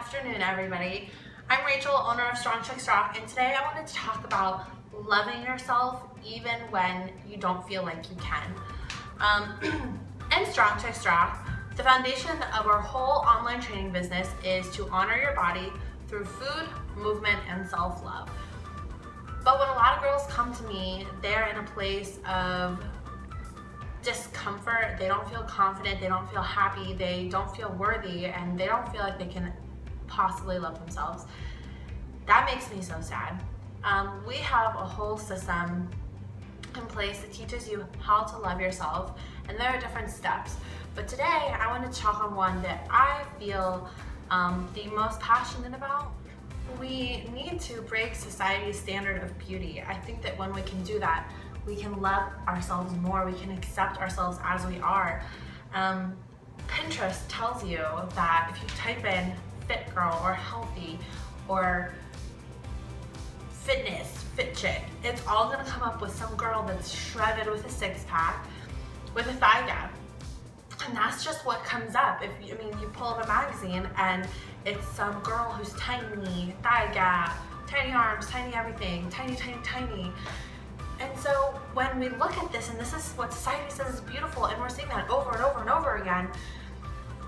afternoon, everybody. I'm Rachel, owner of Strong Chicks Rock, and today I wanted to talk about loving yourself even when you don't feel like you can. In Strong Chicks Rock, the foundation of our whole online training business is to honor your body through food, movement, and self-love. But when a lot of girls come to me, they're in a place of discomfort. They don't feel confident, they don't feel happy, they don't feel worthy, and they don't feel like they can possibly love themselves. That makes me so sad. We have a whole system in place that teaches you how to love yourself, and there are different steps. But today I want to talk on one that I feel the most passionate about. We need to break society's standard of beauty. I think that when we can do that, we can love ourselves more, we can accept ourselves as we are. Pinterest tells you that if you type in fit girl or healthy or fitness, fit chick, it's all gonna come up with some girl that's shredded with a six-pack, with a thigh gap. And that's just what comes up. You pull up a magazine and it's some girl who's tiny, thigh gap, tiny arms, tiny everything, tiny, tiny, tiny. And so when we look at this, and this is what society says is beautiful, and we're seeing that over and over and over again,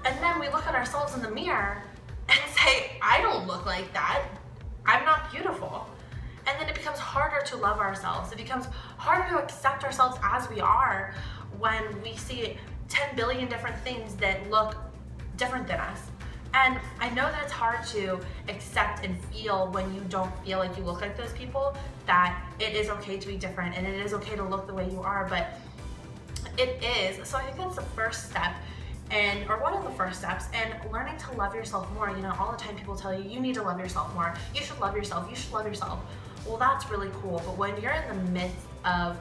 and then we look at ourselves in the mirror and say, I don't look like that, I'm not beautiful. And then it becomes harder to love ourselves. It becomes harder to accept ourselves as we are when we see 10 billion different things that look different than us. And I know that it's hard to accept and feel when you don't feel like you look like those people, that it is okay to be different and it is okay to look the way you are, but it is. So I think that's the first step, or one of the first steps, and learning to love yourself more. All the time people tell you, you need to love yourself more. You should love yourself, you should love yourself. Well, that's really cool, but when you're in the midst of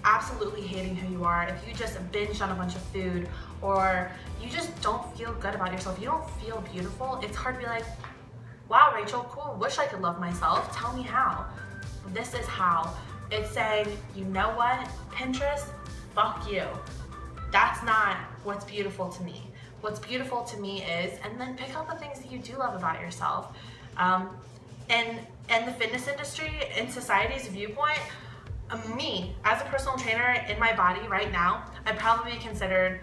absolutely hating who you are, if you just binged on a bunch of food, or you just don't feel good about yourself, you don't feel beautiful, it's hard to be like, wow, Rachel, cool, wish I could love myself, tell me how. This is how. It's saying, you know what, Pinterest, fuck you. That's not what's beautiful to me. What's beautiful to me is, and then pick out the things that you do love about yourself. And the fitness industry, in society's viewpoint, me, as a personal trainer in my body right now, I'd probably be considered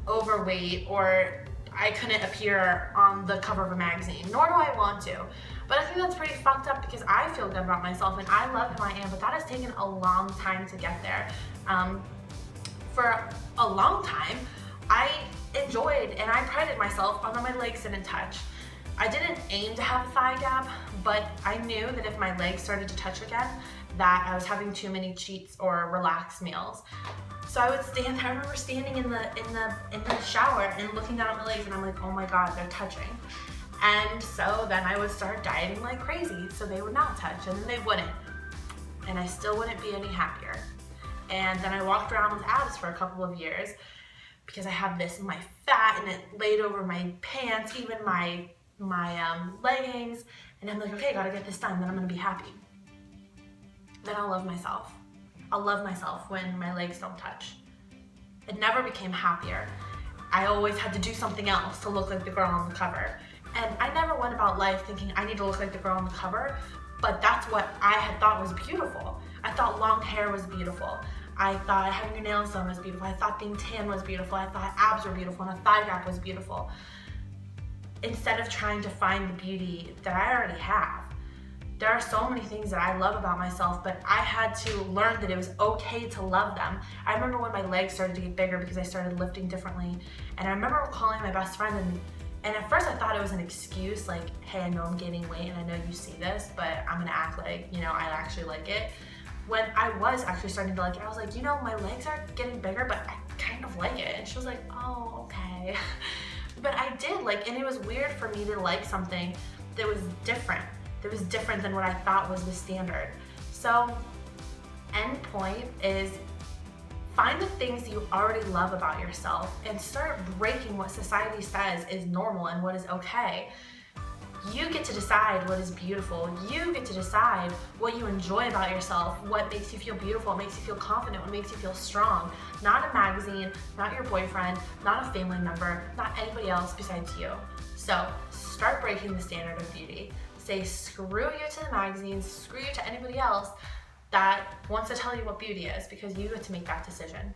overweight, or I couldn't appear on the cover of a magazine, nor do I want to. But I think that's pretty fucked up because I feel good about myself and I love who I am, but that has taken a long time to get there. For a long time, I enjoyed and I prided myself on my legs didn't touch. I didn't aim to have a thigh gap, but I knew that if my legs started to touch again, that I was having too many cheats or relaxed meals. So I would stand there. I remember standing in the shower and looking down at my legs, and I'm like, oh my God, they're touching. And so then I would start dieting like crazy, so they would not touch, and then they wouldn't. And I still wouldn't be any happier. And then I walked around with abs for a couple of years because I had this in my fat, and it laid over my pants, even my leggings. And I'm like, okay, gotta get this done, then I'm gonna be happy. Then I'll love myself. I'll love myself when my legs don't touch. It never became happier. I always had to do something else to look like the girl on the cover. And I never went about life thinking I need to look like the girl on the cover, but that's what I had thought was beautiful. I thought long hair was beautiful. I thought having your nails done was beautiful. I thought being tan was beautiful. I thought abs were beautiful and a thigh gap was beautiful. Instead of trying to find the beauty that I already have. There are so many things that I love about myself, but I had to learn that it was okay to love them. I remember when my legs started to get bigger because I started lifting differently, and I remember calling my best friend, and at first I thought it was an excuse, like, hey, I know I'm gaining weight and I know you see this, but I'm gonna act like, I actually like it. When I was actually starting to like it, I was like, my legs are getting bigger, but I kind of like it. And she was like, oh, okay. But I did and it was weird for me to like something that was different. That was different than what I thought was the standard. So, end point is find the things you already love about yourself and start breaking what society says is normal and what is okay. You get to decide what is beautiful. You get to decide what you enjoy about yourself, what makes you feel beautiful, what makes you feel confident, what makes you feel strong. Not a magazine, not your boyfriend, not a family member, not anybody else besides you. So start breaking the standard of beauty. Say screw you to the magazines, screw you to anybody else that wants to tell you what beauty is, because you get to make that decision.